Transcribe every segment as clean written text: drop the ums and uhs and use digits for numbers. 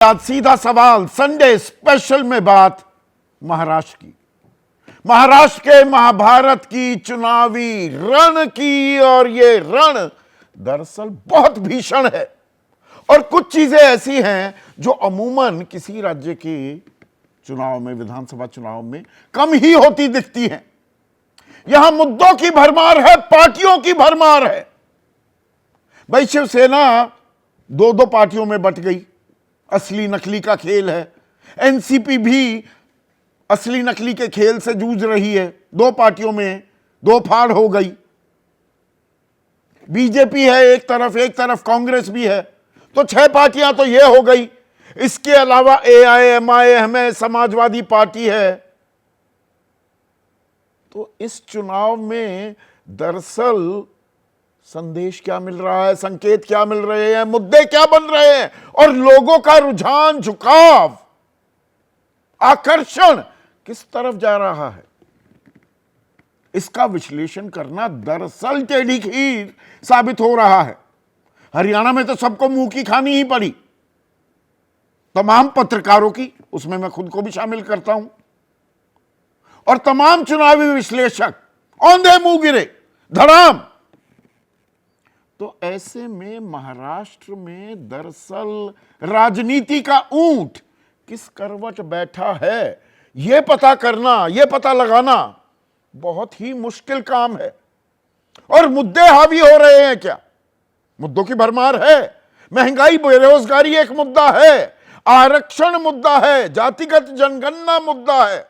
आज सीधा सवाल संडे स्पेशल में बात महाराष्ट्र की, महाराष्ट्र के महाभारत की, चुनावी रण की। और ये रण दरअसल बहुत भीषण है और कुछ चीजें ऐसी हैं जो अमूमन किसी राज्य के चुनाव में, विधानसभा चुनाव में कम ही होती दिखती हैं। यहां मुद्दों की भरमार है, पार्टियों की भरमार है। भाई शिवसेना दो दो पार्टियों में बंट गई, असली नकली का खेल है। एनसीपी भी असली नकली के खेल से जूझ रही है, दो पार्टियों में दो फाड़ हो गई। बीजेपी है एक तरफ कांग्रेस भी है, तो 6 पार्टियां तो ये हो गई। इसके अलावा एआईएमआईएम है, समाजवादी पार्टी है। तो इस चुनाव में दरअसल संदेश क्या मिल रहा है, संकेत क्या मिल रहे हैं, मुद्दे क्या बन रहे हैं और लोगों का रुझान, झुकाव, आकर्षण किस तरफ जा रहा है, इसका विश्लेषण करना दरअसल टेढ़ी खीर साबित हो रहा है। हरियाणा में तो सबको मुंह की खानी ही पड़ी, तमाम पत्रकारों की, उसमें मैं खुद को भी शामिल करता हूं, और तमाम चुनावी विश्लेषक औंधे मुंह गिरे धड़ाम। तो ऐसे में महाराष्ट्र में दरअसल राजनीति का ऊंट किस करवट बैठा है, यह पता करना, यह पता लगाना बहुत ही मुश्किल काम है। और मुद्दे हावी हो रहे हैं क्या? मुद्दों की भरमार है। महंगाई, बेरोजगारी एक मुद्दा है, आरक्षण मुद्दा है, जातिगत जनगणना मुद्दा है,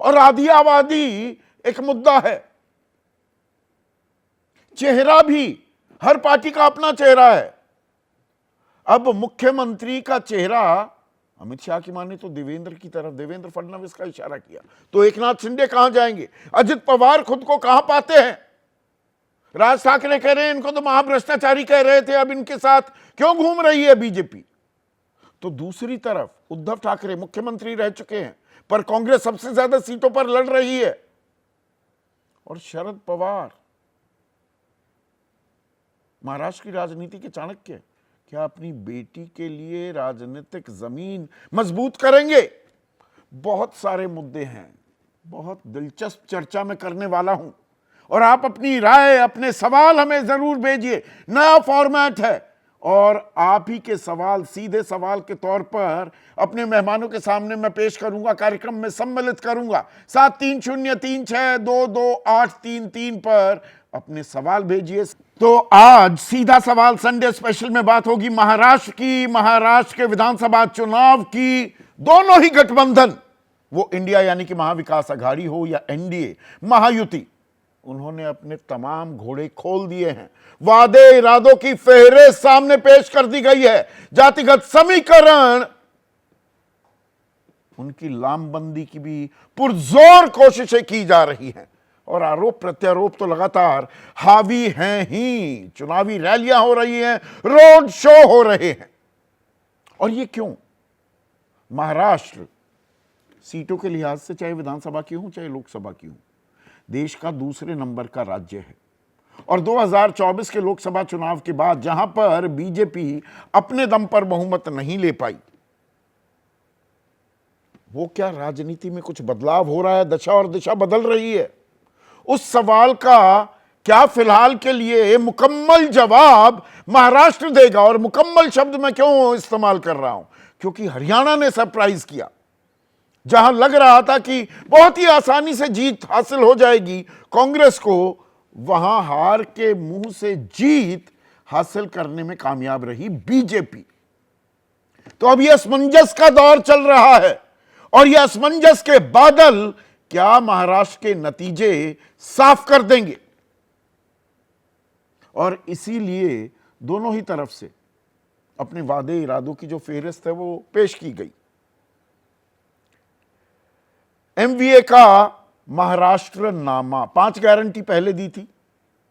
और आधी आबादी एक मुद्दा है। चेहरा भी हर पार्टी का अपना चेहरा है। अब मुख्यमंत्री का चेहरा अमित शाह की माने तो देवेंद्र की तरफ, देवेंद्र फडणवीस का इशारा किया, तो एकनाथ शिंदे कहां जाएंगे? अजित पवार खुद को कहां पाते हैं? राज ठाकरे कह रहे हैं इनको तो महाभ्रष्टाचारी कह रहे थे, अब इनके साथ क्यों घूम रही है बीजेपी? तो दूसरी तरफ उद्धव ठाकरे मुख्यमंत्री रह चुके हैं, पर कांग्रेस सबसे ज्यादा सीटों पर लड़ रही है। और शरद पवार महाराष्ट्र की राजनीति के चाणक्य, क्या अपनी बेटी के लिए राजनीतिक जमीन मजबूत करेंगे? बहुत सारे मुद्दे हैं, बहुत दिलचस्प चर्चा में करने वाला हूं, और आप अपनी राय, अपने सवाल हमें जरूर भेजिए। नया फॉर्मेट है और आप ही के सवाल सीधे सवाल के तौर पर अपने मेहमानों के सामने मैं पेश करूंगा, कार्यक्रम में सम्मिलित करूंगा। 7303622833 पर अपने सवाल भेजिए। तो आज सीधा सवाल संडे स्पेशल में बात होगी महाराष्ट्र की, महाराष्ट्र के विधानसभा चुनाव की। दोनों ही गठबंधन, वो इंडिया यानी कि महाविकास अघाड़ी हो या एनडीए महायुति, उन्होंने अपने तमाम घोड़े खोल दिए हैं। वादे इरादों की फेहरिस्त सामने पेश कर दी गई है। जातिगत समीकरण, उनकी लामबंदी की भी पुरजोर कोशिशें की जा रही हैं, और आरोप प्रत्यारोप तो लगातार हावी हैं ही। चुनावी रैलियां हो रही हैं, रोड शो हो रहे हैं। और ये क्यों? महाराष्ट्र सीटों के लिहाज से, चाहे विधानसभा की हो चाहे लोकसभा की हो, देश का दूसरे नंबर का राज्य है। और 2024 के लोकसभा चुनाव के बाद जहां पर बीजेपी अपने दम पर बहुमत नहीं ले पाई, वो क्या राजनीति में कुछ बदलाव हो रहा है, दशा और दिशा बदल रही है? उस सवाल का क्या फिलहाल के लिए मुकम्मल जवाब महाराष्ट्र देगा? और मुकम्मल शब्द मैं क्यों इस्तेमाल कर रहा हूं? क्योंकि हरियाणा ने सरप्राइज किया। जहां लग रहा था कि बहुत ही आसानी से जीत हासिल हो जाएगी कांग्रेस को, वहां हार के मुंह से जीत हासिल करने में कामयाब रही बीजेपी। तो अब यह असमंजस का दौर चल रहा है, और यह असमंजस के बादल क्या महाराष्ट्र के नतीजे साफ कर देंगे? और इसीलिए दोनों ही तरफ से अपने वादे इरादों की जो फेहरिस्त है वो पेश की गई। एमवीए का महाराष्ट्र नामा, 5 गारंटी पहले दी थी,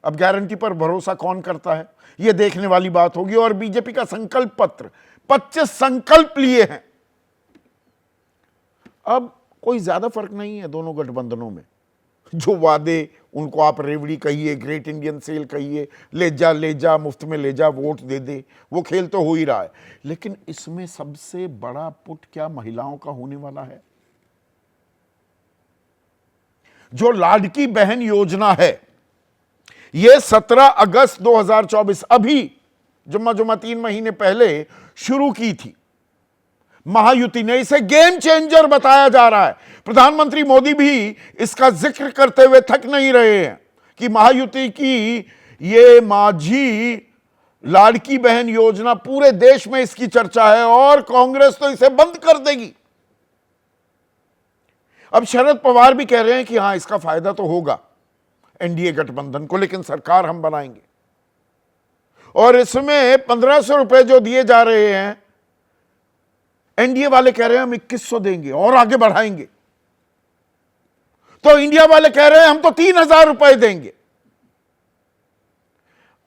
अब गारंटी पर भरोसा कौन करता है, यह देखने वाली बात होगी। और बीजेपी का संकल्प पत्र, 25 संकल्प लिए हैं। अब कोई ज्यादा फर्क नहीं है दोनों गठबंधनों में, जो वादे, उनको आप रेवड़ी कहिए, ग्रेट इंडियन सेल कहिए, ले जा मुफ्त में ले जा, वोट दे दे, वो खेल तो हो ही रहा है। लेकिन इसमें सबसे बड़ा पुट क्या महिलाओं का होने वाला है? जो लाडकी बहन योजना है, ये 17 अगस्त 2024, अभी जुम्मा 3 महीने पहले शुरू की थी महायुति ने। इसे गेम चेंजर बताया जा रहा है। प्रधानमंत्री मोदी भी इसका जिक्र करते हुए थक नहीं रहे हैं कि महायुति की ये माझी लाडकी बहन योजना, पूरे देश में इसकी चर्चा है और कांग्रेस तो इसे बंद कर देगी। अब शरद पवार भी कह रहे हैं कि हां, इसका फायदा तो होगा एनडीए गठबंधन को, लेकिन सरकार हम बनाएंगे। और इसमें 1500 रुपए जो दिए जा रहे हैं, एनडीए वाले कह रहे हैं हम 2100 देंगे और आगे बढ़ाएंगे, तो इंडिया वाले कह रहे हैं हम तो 3000 रुपए देंगे।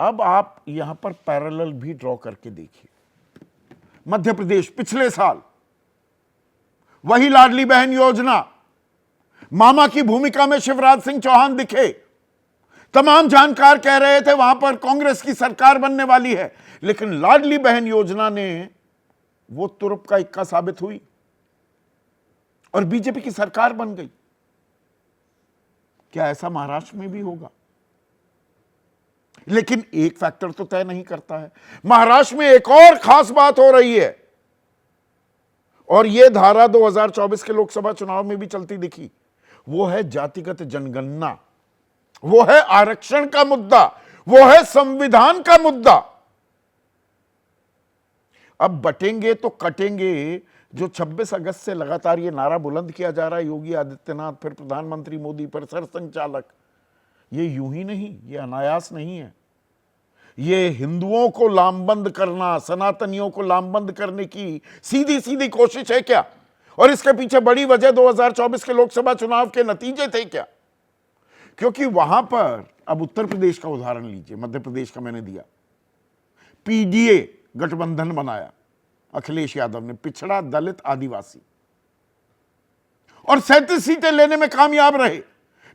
अब आप यहां पर पैरेलल भी ड्रॉ करके देखिए। मध्य प्रदेश पिछले साल वही लाडली बहन योजना, मामा की भूमिका में शिवराज सिंह चौहान दिखे, तमाम जानकार कह रहे थे वहां पर कांग्रेस की सरकार बनने वाली है, लेकिन लाडली बहन योजना ने वो तुरुप का इक्का साबित हुई और बीजेपी की सरकार बन गई। क्या ऐसा महाराष्ट्र में भी होगा? लेकिन एक फैक्टर तो तय नहीं करता है। महाराष्ट्र में एक और खास बात हो रही है और यह धारा 2024 के लोकसभा चुनाव में भी चलती दिखी, वो है जातिगत जनगणना, वो है आरक्षण का मुद्दा, वो है संविधान का मुद्दा। अब बटेंगे तो कटेंगे, जो 26 अगस्त से लगातार ये नारा बुलंद किया जा रहा है, योगी आदित्यनाथ, फिर प्रधानमंत्री मोदी, फिर सरसंघचालक, ये यूं ही नहीं, ये अनायास नहीं है। ये हिंदुओं को लामबंद करना, सनातनियों को लामबंद करने की सीधी सीधी कोशिश है क्या? और इसके पीछे बड़ी वजह 2024 के लोकसभा चुनाव के नतीजे थे क्या? क्योंकि वहां पर, अब उत्तर प्रदेश का उदाहरण लीजिए, मध्य प्रदेश का मैंने दिया, पीडीए गठबंधन बनाया अखिलेश यादव ने, पिछड़ा, दलित, आदिवासी, और 37 सीटें लेने में कामयाब रहे।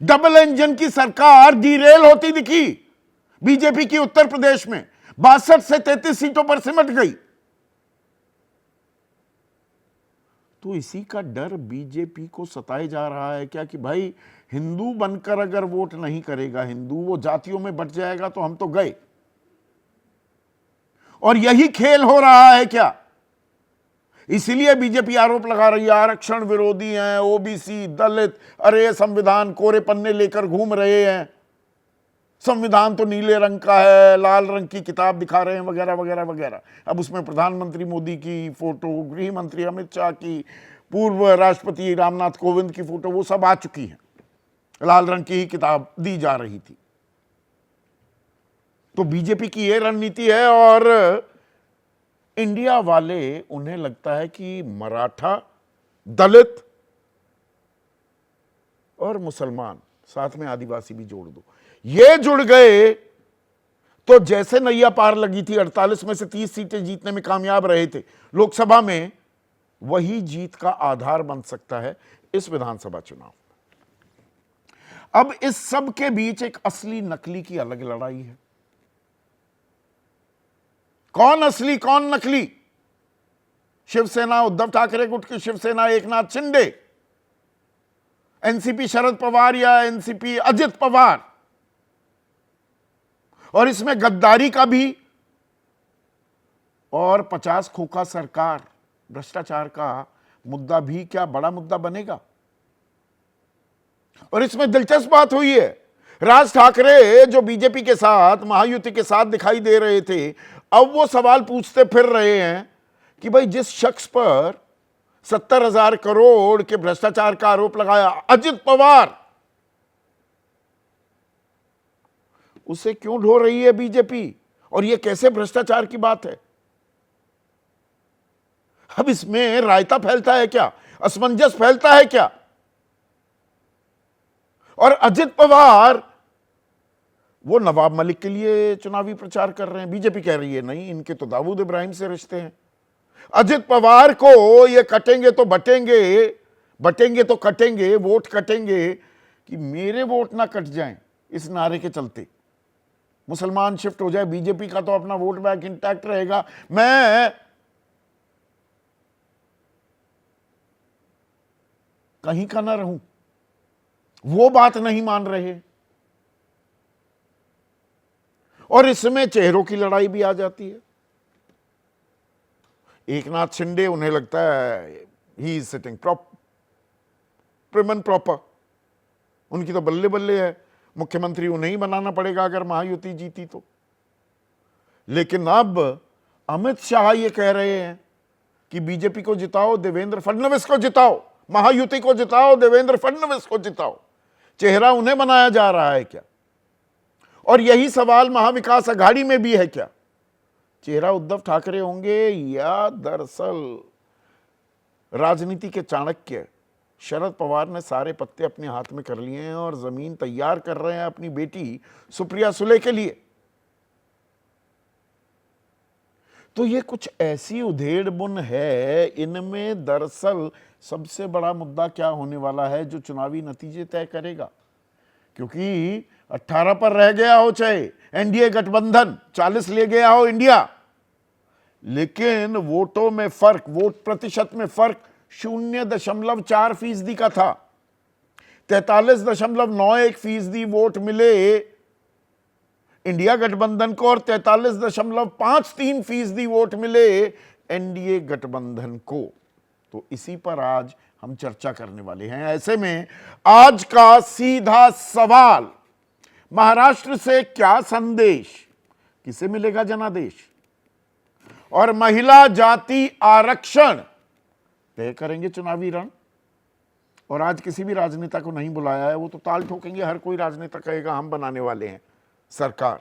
डबल इंजन की सरकार डीरेल होती दिखी बीजेपी की उत्तर प्रदेश में, 62 से 33 सीटों पर सिमट गई। तो इसी का डर बीजेपी को सताए जा रहा है क्या कि भाई हिंदू बनकर अगर वोट नहीं करेगा हिंदू, वो जातियों में बट जाएगा तो हम तो गए। और यही खेल हो रहा है क्या? इसीलिए बीजेपी आरोप लगा रही है आरक्षण विरोधी हैं, ओबीसी, दलित, अरे संविधान कोरे पन्ने लेकर घूम रहे हैं, संविधान तो नीले रंग का है, लाल रंग की किताब दिखा रहे हैं, वगैरह वगैरह वगैरह। अब उसमें प्रधानमंत्री मोदी की फोटो, गृह मंत्री अमित शाह की, पूर्व राष्ट्रपति रामनाथ कोविंद की फोटो, वो सब आ चुकी हैं, लाल रंग की ही किताब दी जा रही थी। तो बीजेपी की यह रणनीति है और इंडिया वाले, उन्हें लगता है कि मराठा, दलित और मुसलमान, साथ में आदिवासी भी जोड़ दो, ये जुड़ गए तो जैसे नैया पार लगी थी, 48 में से 30 सीटें जीतने में कामयाब रहे थे लोकसभा में, वही जीत का आधार बन सकता है इस विधानसभा चुनाव। अब इस सब के बीच एक असली नकली की अलग लड़ाई है। कौन असली कौन नकली? शिवसेना उद्धव ठाकरे गुट की शिवसेना एकनाथ शिंदे, एनसीपी शरद पवार या एनसीपी अजित पवार। और इसमें गद्दारी का भी और 50 खोखा सरकार, भ्रष्टाचार का मुद्दा भी क्या बड़ा मुद्दा बनेगा? और इसमें दिलचस्प बात हुई है, राज ठाकरे जो बीजेपी के साथ, महायुति के साथ दिखाई दे रहे थे, अब वो सवाल पूछते फिर रहे हैं कि भाई जिस शख्स पर 70,000 करोड़ के भ्रष्टाचार का आरोप लगाया, अजित पवार, उसे क्यों ढो रही है बीजेपी? और यह कैसे भ्रष्टाचार की बात है? अब इसमें रायता फैलता है क्या? असमंजस फैलता है क्या? और अजित पवार वो नवाब मलिक के लिए चुनावी प्रचार कर रहे हैं, बीजेपी कह रही है नहीं, इनके तो दाऊद इब्राहिम से रिश्ते हैं। अजित पवार को ये कटेंगे तो बटेंगे, बटेंगे तो कटेंगे, वोट कटेंगे कि मेरे वोट ना कट जाएं इस नारे के चलते, मुसलमान शिफ्ट हो जाए, बीजेपी का तो अपना वोट बैंक इंटैक्ट रहेगा, मैं कहीं का ना रहूं, वो बात नहीं मान रहे। और इसमें चेहरों की लड़ाई भी आ जाती है। एकनाथ शिंदे, उन्हें लगता है he is sitting prim and proper, उनकी तो बल्ले बल्ले है, मुख्यमंत्री उन्हें ही बनाना पड़ेगा अगर महायुति जीती तो। लेकिन अब अमित शाह ये कह रहे हैं कि बीजेपी को जिताओ, देवेंद्र फडणवीस को जिताओ, महायुति को जिताओ, देवेंद्र फडणवीस को जिताओ। चेहरा उन्हें बनाया जा रहा है क्या? और यही सवाल महाविकास अघाड़ी में भी है क्या? चेहरा उद्धव ठाकरे होंगे या दरअसल राजनीति के चाणक्य शरद पवार ने सारे पत्ते अपने हाथ में कर लिए हैं और जमीन तैयार कर रहे हैं अपनी बेटी सुप्रिया सुले के लिए? तो ये कुछ ऐसी उधेड़ बुन है, इनमें दरअसल सबसे बड़ा मुद्दा क्या होने वाला है जो चुनावी नतीजे तय करेगा। क्योंकि 18 पर रह गया हो चाहे एनडीए गठबंधन, 40 ले गया हो इंडिया, लेकिन वोटों में फर्क, वोट प्रतिशत में फर्क 0.4% का था। 43.91% वोट मिले इंडिया गठबंधन को और 43.53% वोट मिले एनडीए गठबंधन को। तो इसी पर आज हम चर्चा करने वाले हैं। ऐसे में आज का सीधा सवाल, महाराष्ट्र से क्या संदेश, किसे मिलेगा जनादेश? और महिला जाति आरक्षण तय करेंगे चुनावी रण। और आज किसी भी राजनेता को नहीं बुलाया है, वो तो ताल ठोकेंगे, हर कोई राजनेता कहेगा हम बनाने वाले हैं सरकार।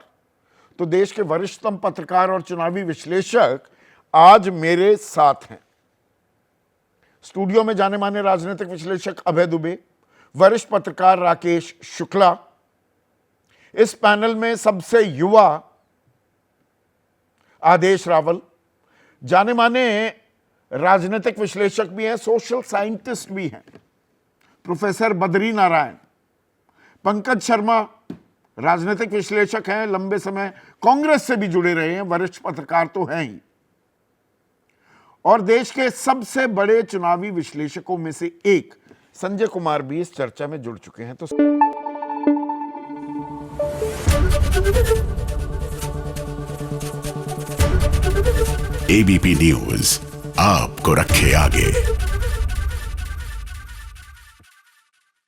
तो देश के वरिष्ठतम पत्रकार और चुनावी विश्लेषक आज मेरे साथ हैं। स्टूडियो में जाने माने राजनीतिक विश्लेषक अभय दुबे, वरिष्ठ पत्रकार राकेश शुक्ला, इस पैनल में सबसे युवा आदेश रावल, जाने माने राजनीतिक विश्लेषक भी हैं, सोशल साइंटिस्ट भी हैं, प्रोफेसर बद्री नारायण, पंकज शर्मा राजनीतिक विश्लेषक हैं, लंबे समय कांग्रेस से भी जुड़े रहे हैं, वरिष्ठ पत्रकार तो हैं ही, और देश के सबसे बड़े चुनावी विश्लेषकों में से एक संजय कुमार भी इस चर्चा में जुड़ चुके हैं। तो एबीपी न्यूज आपको रखे आगे।